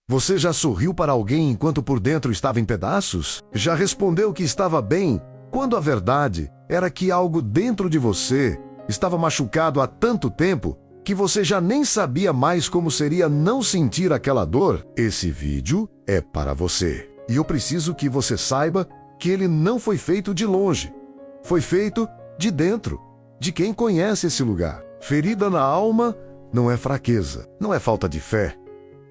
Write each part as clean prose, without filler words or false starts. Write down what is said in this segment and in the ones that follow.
Você já sorriu para alguém enquanto por dentro estava em pedaços? Já respondeu que estava bem, quando a verdade era que algo dentro de você estava machucado há tanto tempo que você já nem sabia mais como seria não sentir aquela dor? Esse vídeo é para você. E eu preciso que você saiba que ele não foi feito de longe. Foi feito de dentro, de quem conhece esse lugar. Ferida na alma não é fraqueza, não é falta de fé.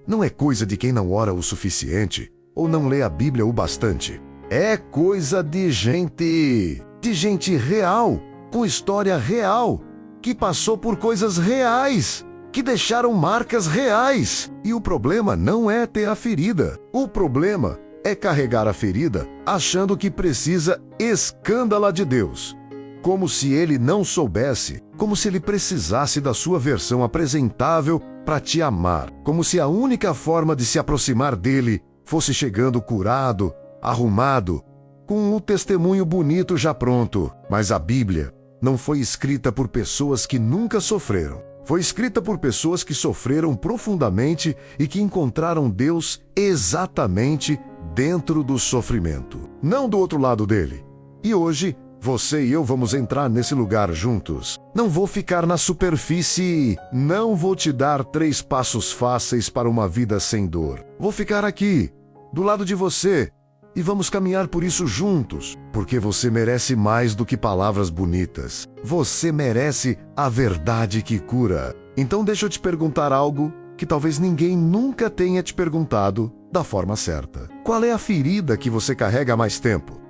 Não é coisa de quem não ora o suficiente ou não lê a Bíblia o bastante. É coisa de gente real, com história real, que passou por coisas reais, que deixaram marcas reais. E o problema não é ter a ferida. O problema é carregar a ferida achando que precisa escândala de Deus. Como se ele não soubesse, como se ele precisasse da sua versão apresentável para te amar. Como se a única forma de se aproximar dele fosse chegando curado, arrumado, com um testemunho bonito já pronto. Mas a Bíblia não foi escrita por pessoas que nunca sofreram. Foi escrita por pessoas que sofreram profundamente e que encontraram Deus exatamente dentro do sofrimento, não do outro lado dele. E hoje, você e eu vamos entrar nesse lugar juntos. Não vou ficar na superfície, não vou te dar 3 passos fáceis para uma vida sem dor. Vou ficar aqui, do lado de você, e vamos caminhar por isso juntos, porque você merece mais do que palavras bonitas. Você merece a verdade que cura. Então deixa eu te perguntar algo que talvez ninguém nunca tenha te perguntado da forma certa. Qual é a ferida que você carrega há mais tempo?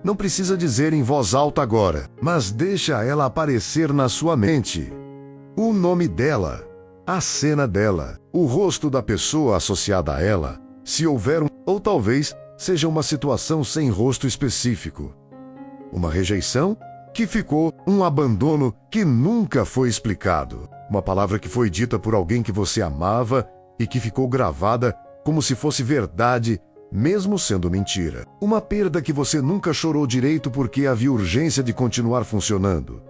Não precisa dizer em voz alta agora, mas deixa ela aparecer na sua mente. O nome dela, a cena dela, o rosto da pessoa associada a ela, se houver ou talvez seja uma situação sem rosto específico. Uma rejeição que ficou, um abandono que nunca foi explicado. Uma palavra que foi dita por alguém que você amava e que ficou gravada como se fosse verdade, mesmo sendo mentira. Uma perda que você nunca chorou direito porque havia urgência de continuar funcionando.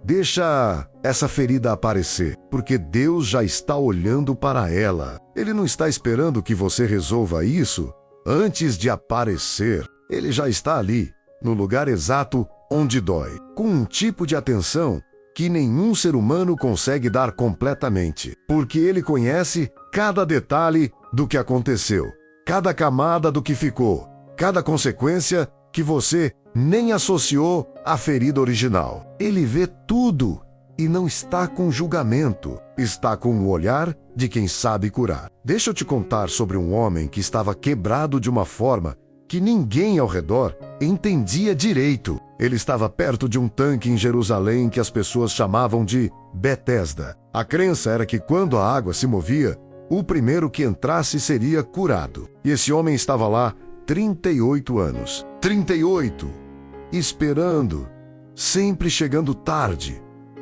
Deixa essa ferida aparecer, porque Deus já está olhando para ela. Ele não está esperando que você resolva isso antes de aparecer. Ele já está ali, no lugar exato onde dói, com um tipo de atenção que nenhum ser humano consegue dar completamente, porque ele conhece cada detalhe do que aconteceu, cada camada do que ficou, cada consequência que você nem associou à ferida original. Ele vê tudo e não está com julgamento, está com o olhar de quem sabe curar. Deixa eu te contar sobre um homem que estava quebrado de uma forma que ninguém ao redor entendia direito. Ele estava perto de um tanque em Jerusalém que as pessoas chamavam de Betesda. A crença era que quando a água se movia, o primeiro que entrasse seria curado. E esse homem estava lá 38 anos. 38! Esperando, sempre chegando tarde,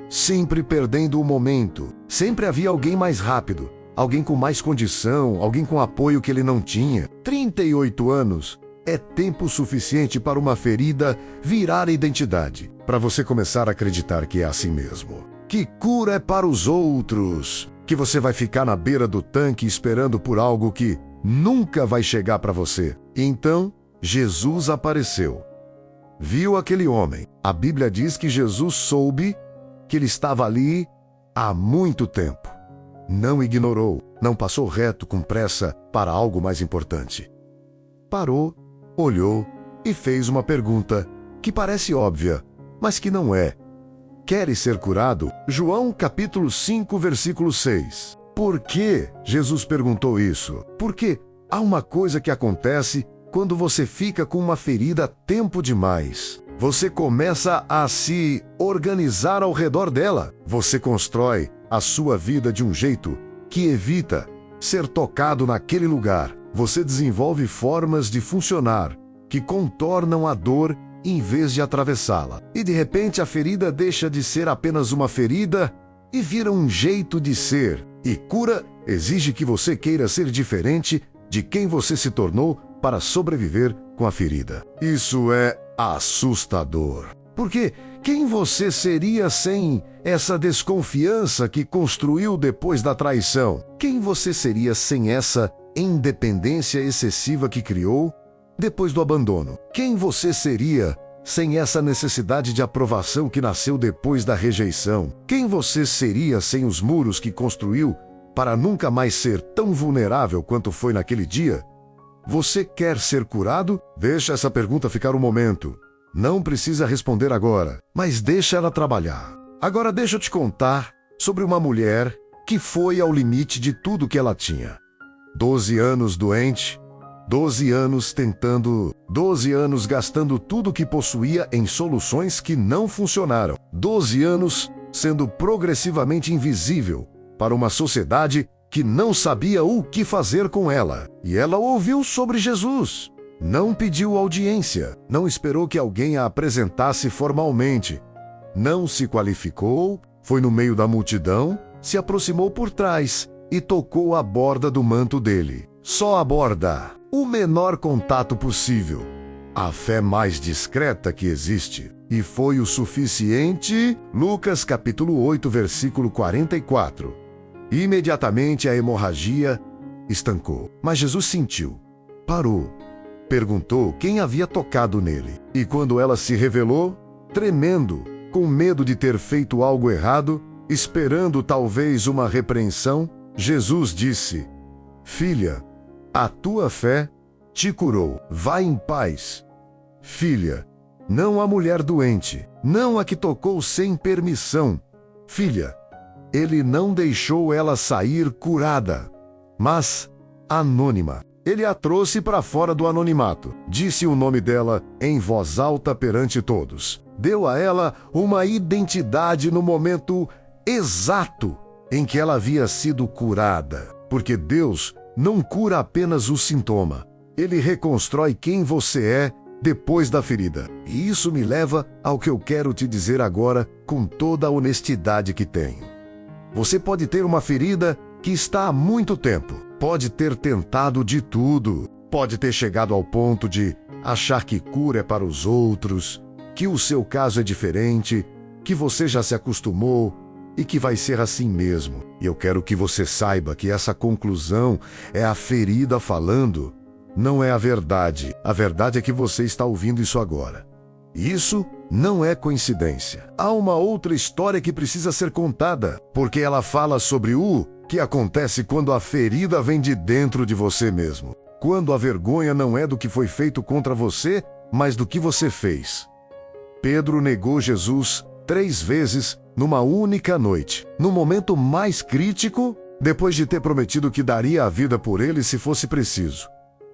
sempre perdendo o momento. Sempre havia alguém mais rápido, alguém com mais condição, alguém com apoio que ele não tinha. 38 anos é tempo suficiente para uma ferida virar identidade, para você começar a acreditar que é assim mesmo. Que cura é para os outros, que você vai ficar na beira do tanque esperando por algo que nunca vai chegar para você. Então, Jesus apareceu. Viu aquele homem. A Bíblia diz que Jesus soube que ele estava ali há muito tempo. Não ignorou, não passou reto com pressa para algo mais importante. Parou, olhou e fez uma pergunta que parece óbvia, mas que não é. Queres ser curado? João capítulo 5, versículo 6. Por que Jesus perguntou isso? Porque há uma coisa que acontece quando você fica com uma ferida tempo demais. Você começa a se organizar ao redor dela. Você constrói a sua vida de um jeito que evita ser tocado naquele lugar. Você desenvolve formas de funcionar que contornam a dor em vez de atravessá-la. E de repente a ferida deixa de ser apenas uma ferida e vira um jeito de ser. E cura exige que você queira ser diferente de quem você se tornou para sobreviver com a ferida. Isso é assustador. Porque quem você seria sem essa desconfiança que construiu depois da traição? Quem você seria sem essa independência excessiva que criou depois do abandono. Quem você seria sem essa necessidade de aprovação que nasceu depois da rejeição? Quem você seria sem os muros que construiu para nunca mais ser tão vulnerável quanto foi naquele dia? Você quer ser curado? Deixa essa pergunta ficar um momento. Não precisa responder agora, mas deixa ela trabalhar. Agora deixa eu te contar sobre uma mulher que foi ao limite de tudo que ela tinha. 12 anos doente, 12 anos tentando, 12 anos gastando tudo que possuía em soluções que não funcionaram. 12 anos sendo progressivamente invisível para uma sociedade que não sabia o que fazer com ela. E ela ouviu sobre Jesus. Não pediu audiência, não esperou que alguém a apresentasse formalmente. Não se qualificou, foi no meio da multidão, se aproximou por trás e tocou a borda do manto dele. Só a borda, o menor contato possível. A fé mais discreta que existe. E foi o suficiente. Lucas capítulo 8, versículo 44. Imediatamente a hemorragia estancou. Mas Jesus sentiu, parou, perguntou quem havia tocado nele. E quando ela se revelou, tremendo, com medo de ter feito algo errado, esperando talvez uma repreensão, Jesus disse: Filha, a tua fé te curou. Vai em paz. Filha, não a mulher doente, não a que tocou sem permissão. Filha, ele não deixou ela sair curada, mas anônima. Ele a trouxe para fora do anonimato. Disse o nome dela em voz alta perante todos. Deu a ela uma identidade no momento exato em que ela havia sido curada. Porque Deus não cura apenas o sintoma. Ele reconstrói quem você é depois da ferida. E isso me leva ao que eu quero te dizer agora com toda a honestidade que tenho. Você pode ter uma ferida que está há muito tempo. Pode ter tentado de tudo. Pode ter chegado ao ponto de achar que cura é para os outros, que o seu caso é diferente, que você já se acostumou e que vai ser assim mesmo. E eu quero que você saiba que essa conclusão é a ferida falando, não é a verdade. A verdade é que você está ouvindo isso agora. Isso não é coincidência. Há uma outra história que precisa ser contada, porque ela fala sobre o que acontece quando a ferida vem de dentro de você mesmo. Quando a vergonha não é do que foi feito contra você, mas do que você fez. Pedro negou Jesus 3 vezes numa única noite. No momento mais crítico, depois de ter prometido que daria a vida por ele se fosse preciso.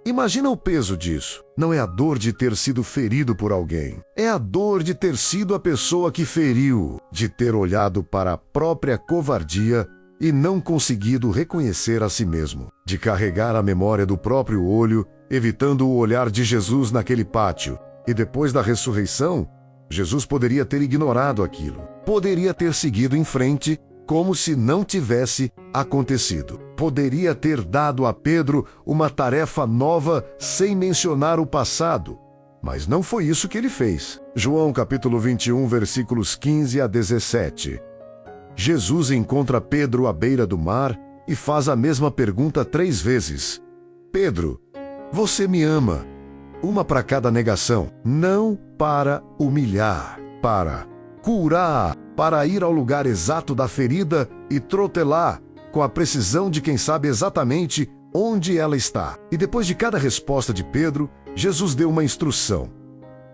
Imagina o peso disso. Não é a dor de ter sido ferido por alguém. É a dor de ter sido a pessoa que feriu, de ter olhado para a própria covardia e não conseguido reconhecer a si mesmo, de carregar a memória do próprio olho, evitando o olhar de Jesus naquele pátio. E depois da ressurreição, Jesus poderia ter ignorado aquilo. Poderia ter seguido em frente como se não tivesse acontecido. Poderia ter dado a Pedro uma tarefa nova sem mencionar o passado. Mas não foi isso que ele fez. João capítulo 21, versículos 15 a 17. Jesus encontra Pedro à beira do mar e faz a mesma pergunta 3 vezes. Pedro, você me ama? Uma para cada negação. Não para humilhar, para curar, para ir ao lugar exato da ferida e trotelar com a precisão de quem sabe exatamente onde ela está. E depois de cada resposta de Pedro, Jesus deu uma instrução.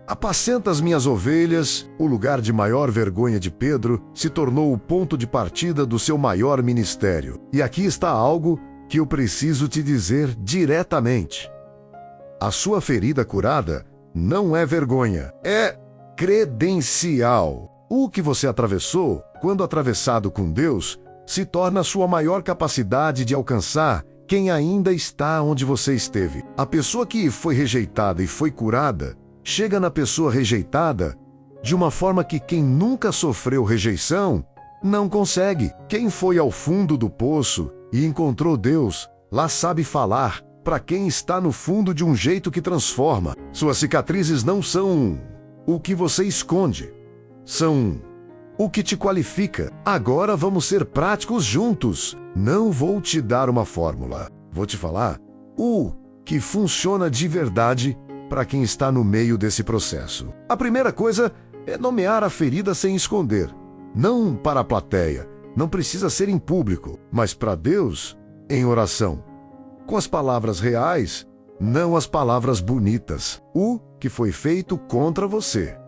Apacenta as minhas ovelhas. O lugar de maior vergonha de Pedro se tornou o ponto de partida do seu maior ministério. E aqui está algo que eu preciso te dizer diretamente. A sua ferida curada não é vergonha, é credencial. O que você atravessou, quando atravessado com Deus, se torna a sua maior capacidade de alcançar quem ainda está onde você esteve. A pessoa que foi rejeitada e foi curada, chega na pessoa rejeitada de uma forma que quem nunca sofreu rejeição não consegue. Quem foi ao fundo do poço e encontrou Deus, lá sabe falar para quem está no fundo de um jeito que transforma. Suas cicatrizes não são o que você esconde, são o que te qualifica. Agora vamos ser práticos juntos. Não vou te dar uma fórmula. Vou te falar O que funciona de verdade para quem está no meio desse processo. A primeira coisa é nomear a ferida sem esconder. Não para a plateia, não precisa ser em público, mas para Deus, em oração. Com as palavras reais, não as palavras bonitas. O que foi feito contra você.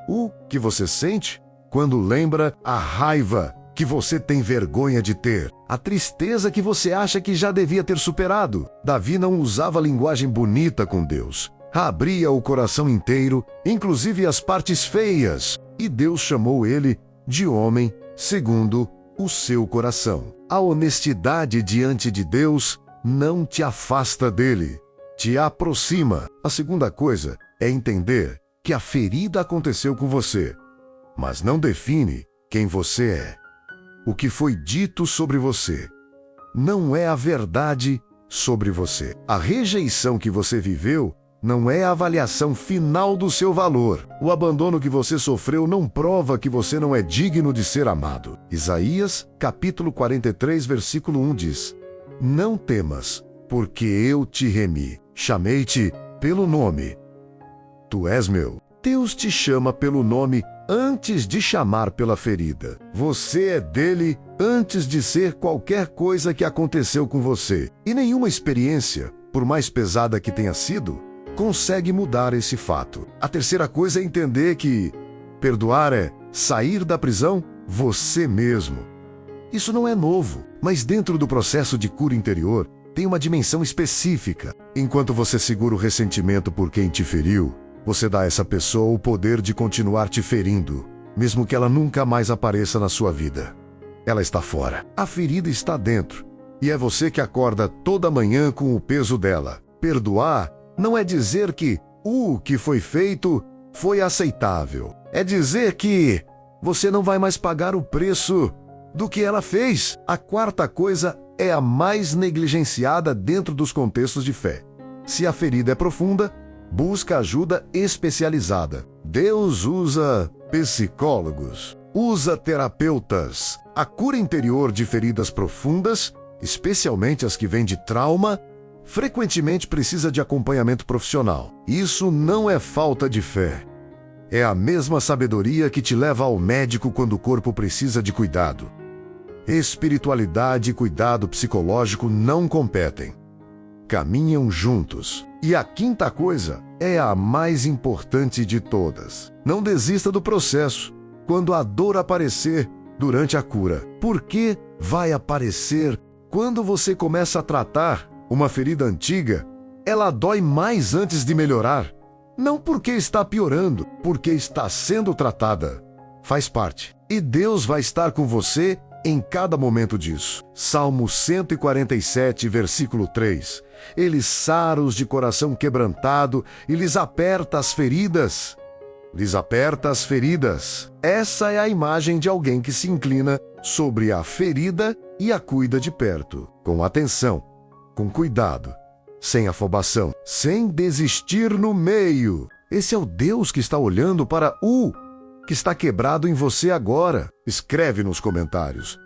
O que você sente quando lembra a raiva que você tem vergonha de ter, a tristeza que você acha que já devia ter superado. Davi não usava linguagem bonita com Deus. Abria o coração inteiro, inclusive as partes feias, e Deus chamou ele de homem segundo o seu coração. A honestidade diante de Deus não te afasta dele, te aproxima. A segunda coisa é entender que a ferida aconteceu com você, mas não define quem você é. O que foi dito sobre você não é a verdade sobre você. A rejeição que você viveu não é a avaliação final do seu valor. O abandono que você sofreu não prova que você não é digno de ser amado. Isaías, capítulo 43, versículo 1 diz: Não temas, porque eu te remi. Chamei-te pelo nome. Tu és meu. Deus te chama pelo nome antes de chamar pela ferida. Você é dele antes de ser qualquer coisa que aconteceu com você. E nenhuma experiência, por mais pesada que tenha sido, consegue mudar esse fato. A terceira coisa é entender que perdoar é sair da prisão você mesmo. Isso não é novo, mas dentro do processo de cura interior tem uma dimensão específica. Enquanto você segura o ressentimento por quem te feriu, você dá a essa pessoa o poder de continuar te ferindo, mesmo que ela nunca mais apareça na sua vida. Ela está fora. A ferida está dentro. E é você que acorda toda manhã com o peso dela. Perdoar não é dizer que o que foi feito foi aceitável. É dizer que você não vai mais pagar o preço do que ela fez. A quarta coisa é a mais negligenciada dentro dos contextos de fé. Se a ferida é profunda, busca ajuda especializada. Deus usa psicólogos, usa terapeutas. A cura interior de feridas profundas, especialmente as que vêm de trauma, frequentemente precisa de acompanhamento profissional. Isso não é falta de fé. É a mesma sabedoria que te leva ao médico quando o corpo precisa de cuidado. Espiritualidade e cuidado psicológico não competem. Caminham juntos. E a quinta coisa é a mais importante de todas. Não desista do processo quando a dor aparecer durante a cura. Porque vai aparecer quando você começa a tratar uma ferida antiga. Ela dói mais antes de melhorar. Não porque está piorando, porque está sendo tratada. Faz parte. E Deus vai estar com você em cada momento disso. Salmo 147, versículo 3. Ele sara os de coração quebrantado e lhes aperta as feridas. Lhes aperta as feridas. Essa é a imagem de alguém que se inclina sobre a ferida e a cuida de perto. Com atenção, com cuidado, sem afobação, sem desistir no meio. Esse é o Deus que está olhando para o que está quebrado em você agora. Escreve nos comentários: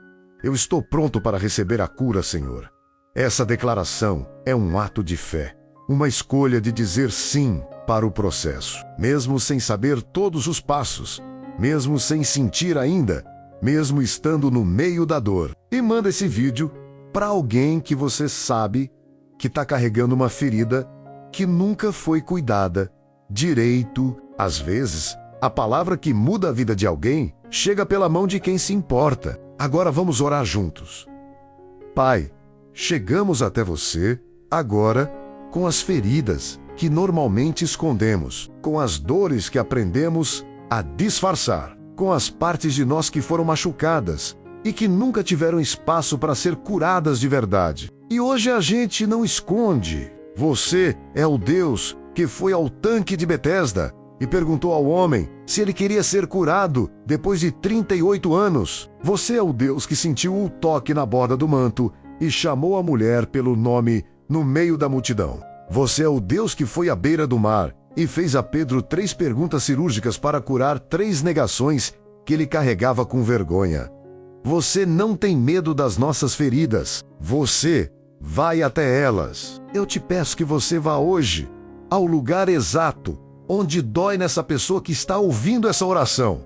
Eu estou pronto para receber a cura, Senhor. Essa declaração é um ato de fé, uma escolha de dizer sim para o processo, mesmo sem saber todos os passos, mesmo sem sentir ainda, mesmo estando no meio da dor. E manda esse vídeo para alguém que você sabe que está carregando uma ferida que nunca foi cuidada direito. Às vezes, a palavra que muda a vida de alguém chega pela mão de quem se importa. Agora vamos orar juntos. Pai, chegamos até você agora com as feridas que normalmente escondemos, com as dores que aprendemos a disfarçar, com as partes de nós que foram machucadas e que nunca tiveram espaço para ser curadas de verdade. E hoje a gente não esconde. Você é o Deus que foi ao tanque de Betesda e perguntou ao homem se ele queria ser curado depois de 38 anos. Você é o Deus que sentiu o toque na borda do manto e chamou a mulher pelo nome no meio da multidão. Você é o Deus que foi à beira do mar e fez a Pedro 3 perguntas cirúrgicas para curar 3 negações que ele carregava com vergonha. Você não tem medo das nossas feridas. Você vai até elas. Eu te peço que você vá hoje ao lugar exato onde dói nessa pessoa que está ouvindo essa oração,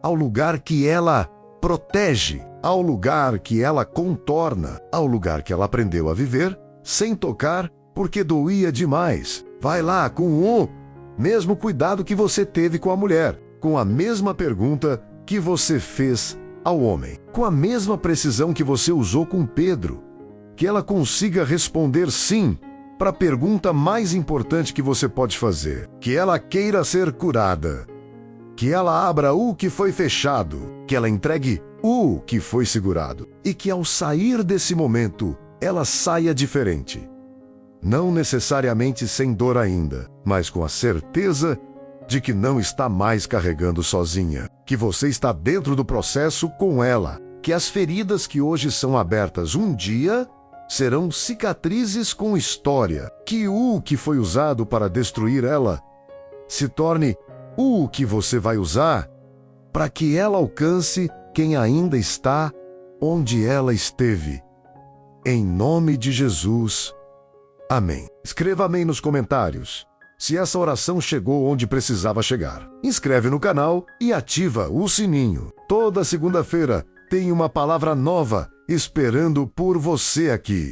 ao lugar que ela protege, ao lugar que ela contorna, ao lugar que ela aprendeu a viver sem tocar porque doía demais. Vai lá com o mesmo cuidado que você teve com a mulher, com a mesma pergunta que você fez ao homem, com a mesma precisão que você usou com Pedro, que ela consiga responder sim para a pergunta mais importante que você pode fazer, que ela queira ser curada, que ela abra o que foi fechado, que ela entregue o que foi segurado e que ao sair desse momento ela saia diferente. Não necessariamente sem dor ainda, mas com a certeza de que não está mais carregando sozinha, que você está dentro do processo com ela, que as feridas que hoje são abertas um dia serão cicatrizes com história, que o que foi usado para destruir ela se torne o que você vai usar para que ela alcance quem ainda está onde ela esteve. Em nome de Jesus. Amém. Escreva amém nos comentários se essa oração chegou onde precisava chegar. Inscreve no canal e ativa o sininho. Toda segunda-feira tem uma palavra nova esperando por você aqui.